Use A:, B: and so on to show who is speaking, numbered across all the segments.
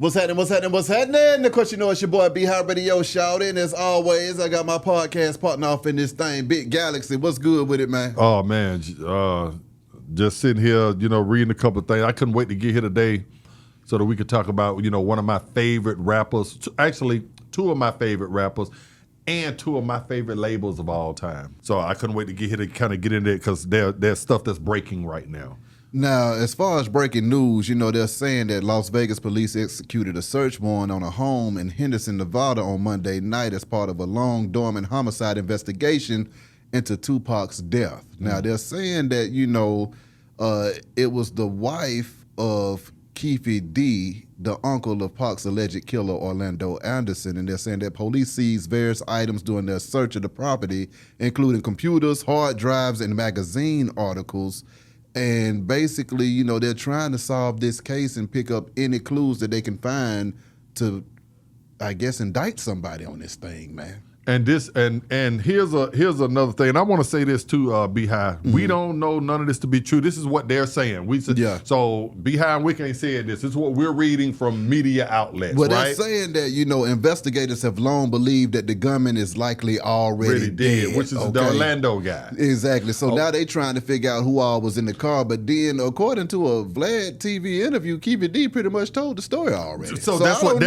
A: What's happening? What's happening? What's happening? Of course, you know it's your boy B-High Radio shouting. As always, I got my podcast partner off in this thing, Big Galaxy. What's good with it, man?
B: Oh, man. Just sitting here, reading a couple of things. I couldn't wait to get here today so that we could talk about, one of my favorite rappers. Actually, two of my favorite rappers and two of my favorite labels of all time. So I couldn't wait to get here to kind of get into it because there's stuff that's breaking right now.
A: Now, as far as breaking news, they're saying that Las Vegas police executed a search warrant on a home in Henderson, Nevada on Monday night as part of a long dormant homicide investigation into Tupac's death. Now, they're saying that, it was the wife of Keefe D, the uncle of Pac's alleged killer, Orlando Anderson, and they're saying that police seized various items during their search of the property, including computers, hard drives, and magazine articles. And basically, they're trying to solve this case and pick up any clues that they can find to, I guess, indict somebody on this thing, man.
B: And here's another thing. And I want to say this too, Beehive. Mm-hmm. We don't know none of this to be true. This is what they're saying. So Beehive, we can't say this. This is what we're reading from media outlets.
A: Well,
B: right?
A: They're saying that investigators have long believed that the gunman is likely already dead,
B: which is the Orlando guy.
A: Exactly. So now they're trying to figure out who all was in the car. But then, according to a Vlad TV interview, Keefe D pretty much told the story already.
B: So that's what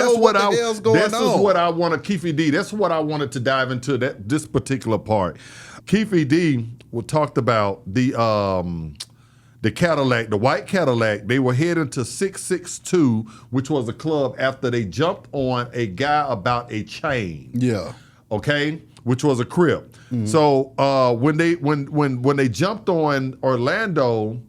B: I wanted. Keefe D. That's what I wanted to dive into this particular part. Keefe D talked about the Cadillac, the white Cadillac. They were heading to 662, which was a club after they jumped on a guy about a chain. Yeah. Okay, which was a Crip. Mm-hmm. So when they jumped on Orlando,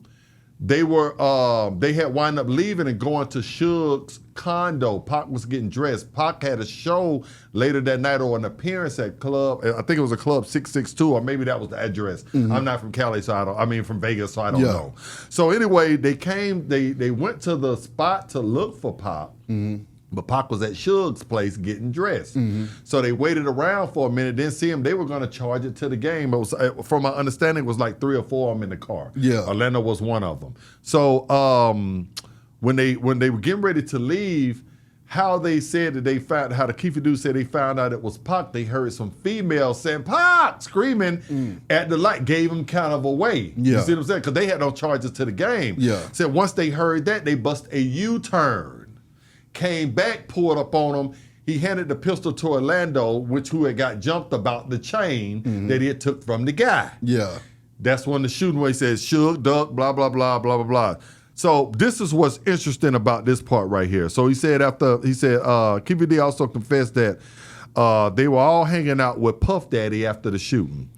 B: they had wind up leaving and going to Suge's condo. Pac was getting dressed. Pac had a show later that night or an appearance at club. I think it was a club 662, or maybe that was the address. Mm-hmm. I'm not from Cali, from Vegas, so I don't know. So anyway, they went to the spot to look for Pac. Mm-hmm. But Pac was at Suge's place getting dressed. Mm-hmm. So they waited around for a minute, didn't see him. They were going to charge it to the game. It was, from my understanding, it was like 3 or 4 of them in the car. Yeah. Orlando was one of them. So when they were getting ready to leave, how they said that how the Keefe dude said they found out it was Pac, they heard some females saying, Pac, screaming at the light, gave them kind of away. Yeah. You see what I'm saying? Because they had no charges to the game. Yeah. Said once they heard that, they bust a U-turn. Came back, pulled up on him. He handed the pistol to Orlando, who had got jumped about the chain that he had took from the guy. Yeah. That's when the shooting where he says, Suge, duck, blah, blah, blah, blah, blah, blah. So this is what's interesting about this part right here. So he said Keefe D also confessed that they were all hanging out with Puff Daddy after the shooting.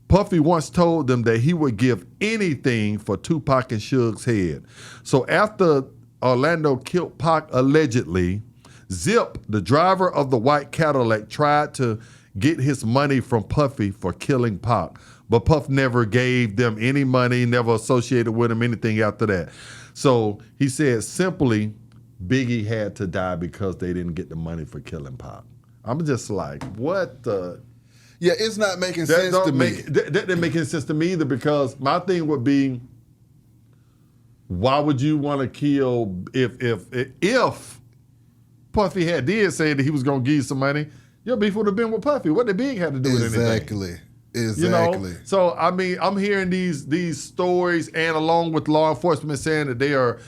B: Puffy once told them that he would give anything for Tupac and Suge's head. So after Orlando killed Pac allegedly, Zip, the driver of the white Cadillac, tried to get his money from Puffy for killing Pac. But Puff never gave them any money, never associated with him, anything after that. So he said simply, Biggie had to die because they didn't get the money for killing Pac. I'm just like, what the...
A: Yeah, it's not making sense to me.
B: That didn't make any sense to me either, because my thing would be, why would you want to kill if Puffy did say that he was going to give you some money? Your beef would have been with Puffy. What did Big have to do with anything? Exactly. So I'm hearing these stories, and along with law enforcement saying that they are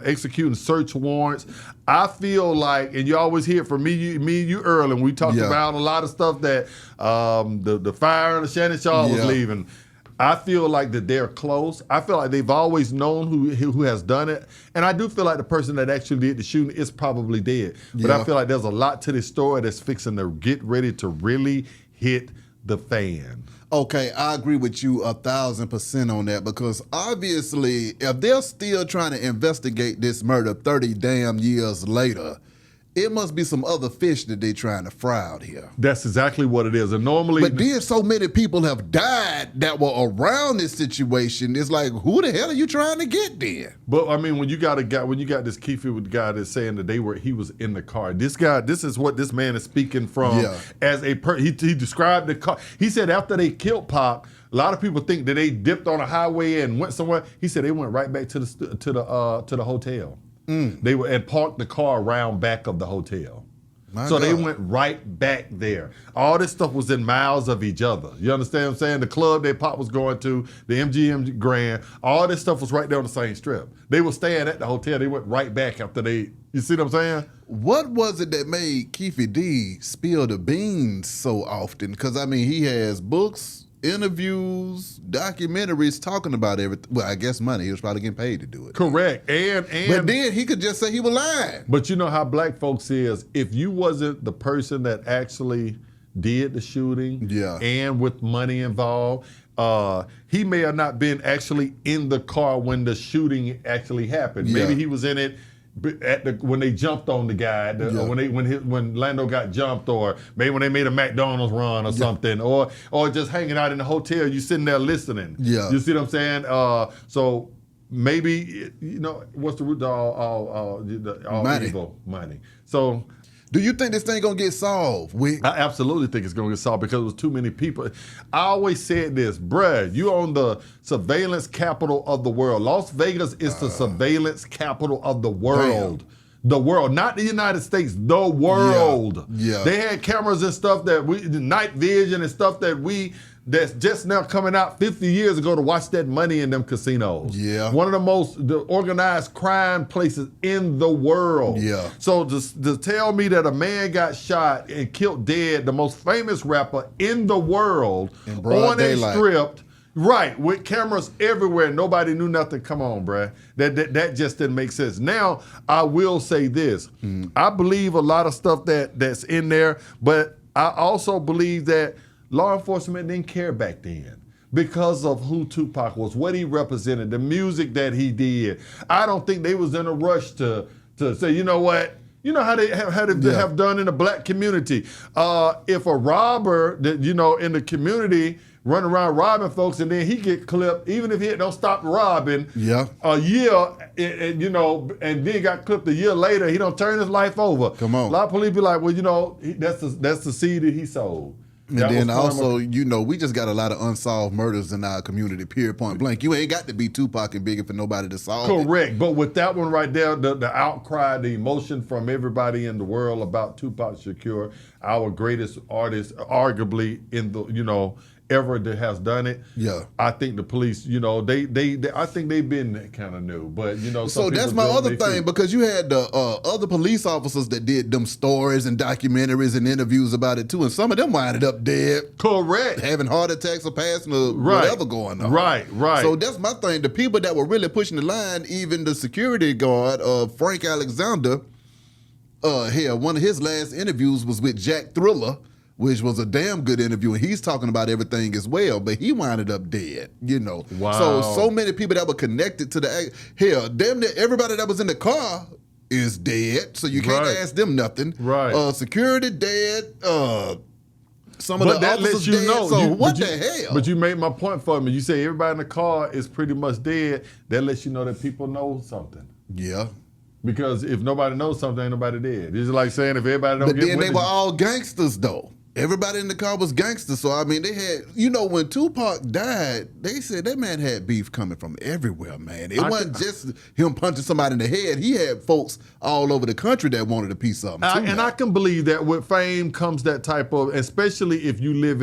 B: executing search warrants. I feel like, and you always hear from me and you earlier, and we talked about a lot of stuff that the fire and the Shannon Shaw was leaving. I feel like that they're close. I feel like they've always known who has done it. And I do feel like the person that actually did the shooting is probably dead. But I feel like there's a lot to this story that's fixing to get ready to really hit the fan.
A: Okay, I agree with you 1,000% on that, because obviously if they're still trying to investigate this murder 30 damn years later, it must be some other fish that they're trying to fry out here.
B: That's exactly what it is. And normally...
A: But then so many people have died that were around this situation. It's like, who the hell are you trying to get then?
B: But I mean, when you got this Keefe guy that's saying that he was in the car. This is what this man is speaking from as a he described the car. He said after they killed Pac, a lot of people think that they dipped on a highway and went somewhere. He said they went right back to the hotel. They were and parked the car around back of the hotel. They went right back there. All this stuff was in miles of each other. You understand what I'm saying? The club that Pop was going to, the MGM Grand, all this stuff was right there on the same strip. They were staying at the hotel. They went right back after they, you see what I'm saying?
A: What was it that made Keefe D spill the beans so often? Because, I mean, he has books, interviews, documentaries talking about everything. Well, I guess money. He was probably getting paid to do it.
B: Correct.
A: But then he could just say he was lying.
B: But you know how black folks is, if you wasn't the person that actually did the shooting and with money involved, he may have not been actually in the car when the shooting actually happened. Maybe he was in it when they jumped on the guy, when Lando got jumped, or maybe when they made a McDonald's run or something, or just hanging out in the hotel, you sitting there listening. You see what I'm saying? So maybe, you know, what's the root of all
A: money.
B: evil? Money. So
A: do you think this thing gonna get solved?
B: I absolutely think it's gonna get solved because it was too many people. I always said this, bruh, you on the surveillance capital of the world. Las Vegas is the surveillance capital of the world. Damn. The world, not the United States, the world. They had cameras and stuff night vision and stuff that's just now coming out 50 years ago to watch that money in them casinos. One of the most organized crime places in the world. So to tell me that a man got shot and killed dead, the most famous rapper in the world, on a strip, right, with cameras everywhere, nobody knew nothing. Come on, bruh. That just didn't make sense. Now, I will say this. I believe a lot of stuff that's in there, but I also believe that law enforcement didn't care back then because of who Tupac was, what he represented, the music that he did. I don't think they was in a rush to say, you know what? You know how they have done in the black community. If a robber that in the community run around robbing folks and then he get clipped, even if he don't stop robbing, a year and then got clipped a year later, he don't turn his life over.
A: Come on.
B: A lot of police be like, well, that's the seed that he sowed.
A: And then also, we just got a lot of unsolved murders in our community, period, point blank. You ain't got to be Tupac and Biggie for nobody to solve it.
B: Correct. But with that one right there, the outcry, the emotion from everybody in the world about Tupac Shakur, our greatest artist, arguably in the, ever that has done it. I think the police, I think they've been kind of new, but
A: So that's my other thing, because you had the other police officers that did them stories and documentaries and interviews about it too, and some of them winded up dead.
B: Correct.
A: Having heart attacks or passing or whatever going on.
B: Right.
A: So that's my thing. The people that were really pushing the line, even the security guard, Frank Alexander, one of his last interviews was with Jack Thriller, which was a damn good interview, and he's talking about everything as well, but he winded up dead,
B: Wow.
A: So many people that were connected to damn near everybody that was in the car is dead, so you can't ask them nothing.
B: Right.
A: Security dead, some of the officers dead, what the hell?
B: But you made my point for me. You say everybody in the car is pretty much dead. That lets you know that people know something. Because if nobody knows something, ain't nobody dead. It's like saying if everybody don't
A: but
B: get
A: then they were all gangsters, though. Everybody in the car was gangsters. So, I mean, they had, when Tupac died, they said that man had beef coming from everywhere, man. It wasn't just him punching somebody in the head. He had folks all over the country that wanted a piece of him, too.
B: And I can believe that with fame comes that type of, especially if you live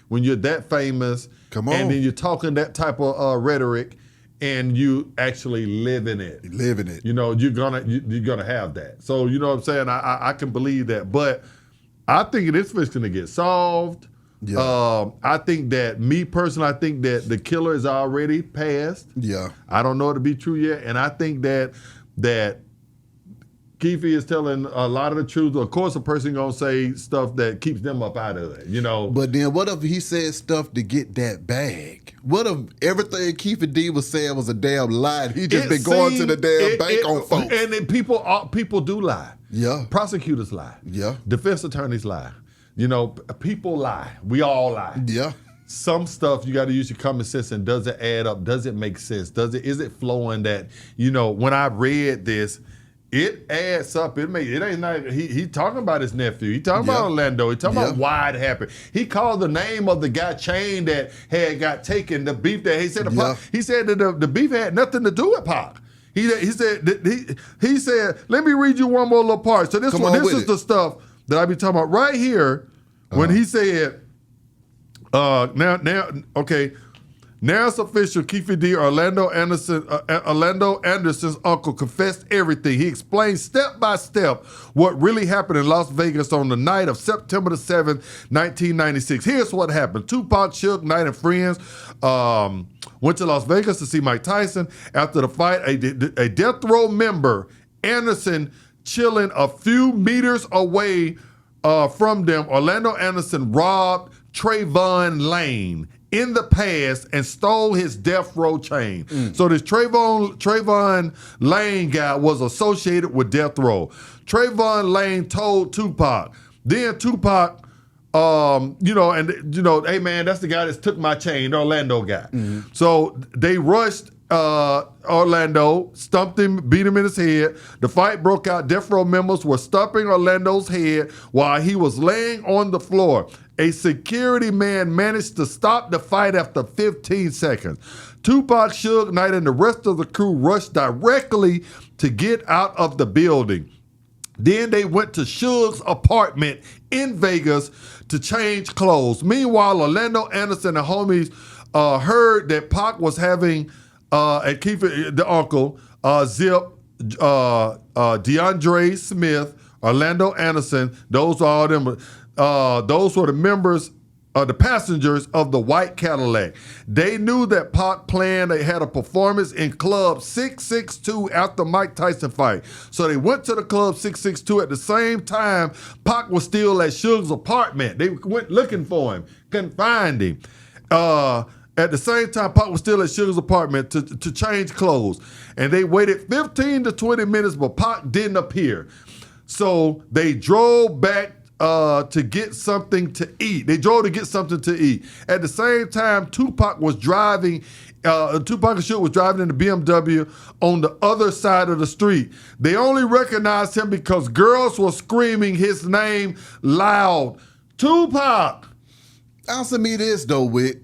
B: when you're that famous.
A: Come on.
B: And then you're talking that type of rhetoric and you actually live in it. You're gonna have that. So, you know what I'm saying? I can believe that. But I think this is going to get solved. I think that, me personally, I think that the killer is already passed. I don't know it to be true yet. And I think that Keefe is telling a lot of the truth. Of course, a person going to say stuff that keeps them up out of it,
A: But then what if he said stuff to get that bag? What if everything Keefe D was saying was a damn lie? He just been going to the damn bank on folks.
B: And then people do lie. Prosecutors lie. Defense attorneys lie. People lie. We all lie. Some stuff you got to use your common sense, and does it add up? Does it make sense? Is it flowing that, when I read this, it adds up. He talking about his nephew. He talking about Orlando. He talking about why it happened. He called the name of the guy Chain that had got taken, the beef that he said. He said that the beef had nothing to do with Pac. He said, let me read you one more little part. So this is the stuff that I be talking about right here when he said, now it's official. Keefe D, Orlando Anderson's uncle, confessed everything. He explained step by step what really happened in Las Vegas on the night of September the 7th, 1996. Here's what happened. Tupac, Suge Knight, and friends went to Las Vegas to see Mike Tyson. After the fight, a death row member, Anderson, chilling a few meters away from them, Orlando Anderson robbed Trayvon Lane in the past and stole his death row chain. So this Trayvon Lane guy was associated with death row. Trayvon Lane told Tupac. Then Tupac, hey man, that's the guy that took my chain, the Orlando guy. So they rushed Orlando, stumped him, beat him in his head. The fight broke out. Death row members were stumping Orlando's head while he was laying on the floor. A security man managed to stop the fight after 15 seconds. Tupac, Suge Knight, and the rest of the crew rushed directly to get out of the building. Then they went to Suge's apartment in Vegas to change clothes. Meanwhile, Orlando Anderson and homies heard that Pac was having, at Keefe, the uncle, Zip, DeAndre Smith, Orlando Anderson, those are all them. Those were the members, the passengers of the white Cadillac. They knew that Pac planned, they had a performance in Club 662 after Mike Tyson fight. So they went to the Club 662 at the same time. Pac was still at Suge's apartment. They went looking for him, couldn't find him. At the same time, Pac was still at Suge's apartment to change clothes. And they waited 15 to 20 minutes, but Pac didn't appear. So they drove back to get something to eat. They drove to get something to eat. At the same time, Tupac and Suge was driving in the BMW on the other side of the street. They only recognized him because girls were screaming his name loud. Tupac!
A: Answer me this, though, Wick.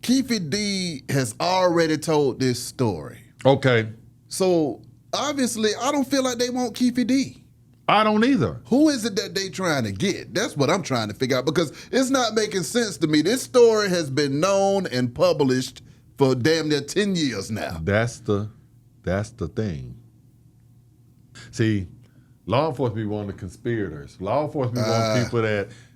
A: Keefe D has already told this story.
B: Okay.
A: So, obviously, I don't feel like they want Keefe D.
B: I don't either.
A: Who is it that they trying to get? That's what I'm trying to figure out because it's not making sense to me. This story has been known and published for damn near 10 years now.
B: That's the thing. See, law enforcement be one of the conspirators. Law enforcement be one of people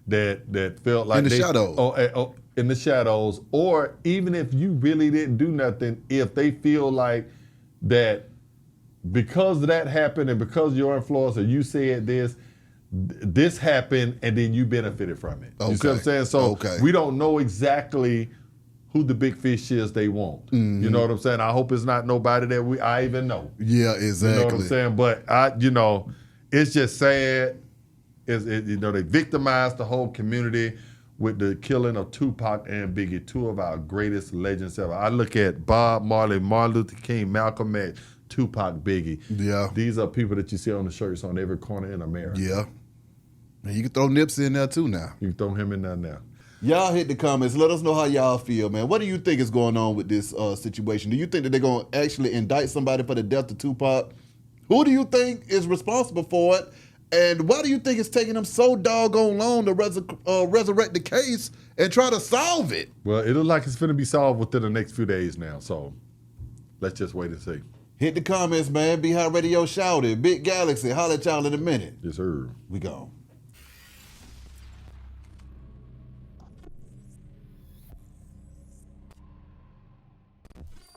B: that felt like
A: in the shadows.
B: In the shadows, or even if you really didn't do nothing, if they feel like that because that happened and because your influence or you said this happened and then you benefited from it. You see what I'm saying? So we don't know exactly who the big fish is they want. You know what I'm saying? I hope it's not nobody that I even know.
A: Yeah, exactly.
B: You know what I'm saying? But it's just sad. They victimized the whole community with the killing of Tupac and Biggie, two of our greatest legends ever. I look at Bob Marley, Martin Luther King, Malcolm X, Tupac, Biggie. Yeah. These are people that you see on the shirts on every corner in America.
A: Yeah. And you can throw Nipsey in there too now.
B: You can throw him in there now.
A: Y'all hit the comments. Let us know how y'all feel, man. What do you think is going on with this situation? Do you think that they're going to actually indict somebody for the death of Tupac? Who do you think is responsible for it? And why do you think it's taking them so doggone long to resurrect the case and try to solve it?
B: Well, it looks like it's going to be solved within the next few days now. So let's just wait and see.
A: Hit the comments, man. Behind Radio shouted. Big Galaxy. Holla at y'all in a minute.
B: Yes, sir.
A: We gone.